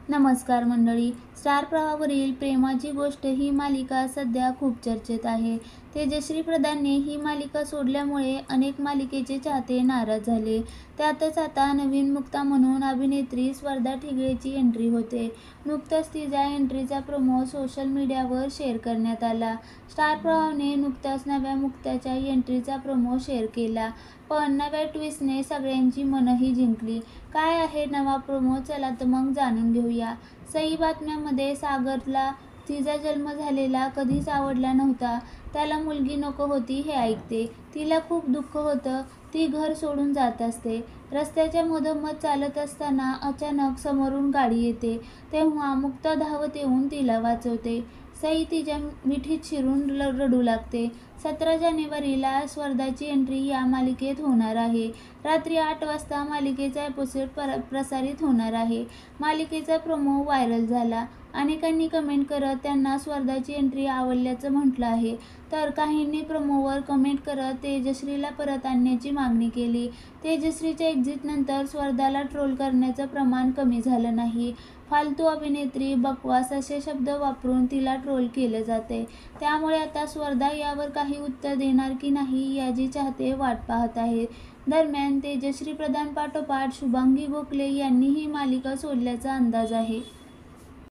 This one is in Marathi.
नमस्कार मंडळी. स्टार प्रवाहावरील प्रेमाची गोष्ट ही मालिका सध्या खूप चर्चेत आहे. तेजश्री प्रधानने ही मालिका सोडल्यामुळे अनेक मालिकेचे चाहते नाराज झाले. त्यातच आता नवीन मुक्ता म्हणून अभिनेत्री स्पर्धा ठिगळेची एंट्री होते. नुकताच तिच्या एंट्रीचा प्रोमो सोशल मीडियावर शेअर करण्यात आला. स्टार प्रवाहाने नुकताच नव्या मुक्ताच्या एंट्रीचा प्रोमो शेअर केला. पण नव्या ट्विस्टने सगळ्यांची मनंही जिंकली. काय आहे नवा प्रोमो? चला तर मग जाणून घेऊया. सई बातम्यांमध्ये सागरला तिचा जन्म झालेला कधीच आवडला नव्हता. त्याला मुलगी नको होती हे ऐकते. तिला खूप दुःख होतं. ती घर सोडून जात असते. रस्त्याच्या मधोमध चालत असताना अचानक समोरून गाडी येते. तेव्हा मुक्ता धावत येऊन तिला वाचवते. सई तिच्या मिठीत शिरून रडू लागते. 17 जानेवारीला स्पर्धाची एंट्री या मालिकेत होणार आहे. रात्री 8 वाजता मालिकेचा एपिसोड प्रसारित होणार आहे. मालिकेचा प्रोमो व्हायरल झाला. अनेकांनी कमेंट करत त्यांना स्पर्धाची एंट्री आवडल्याचं म्हटलं आहे. तर काहींनी प्रोमोवर कमेंट करत तेजश्रीला परत आणण्याची मागणी केली. तेजश्रीच्या एक्झिटनंतर स्पर्धाला ट्रोल करण्याचं प्रमाण कमी झालं नाही. फालतू अभिनेत्री, बकवास असे शब्द वापरून तिला ट्रोल केले जाते. त्यामुळे आता स्पर्धा यावर काही उत्तर देणार की नाही याची चाहते वाट पाहत आहेत. दरम्यान तेजश्री प्रधान पाठोपाठ शुभांगी गोखले यांनी ही मालिका सोडल्याचा अंदाज आहे.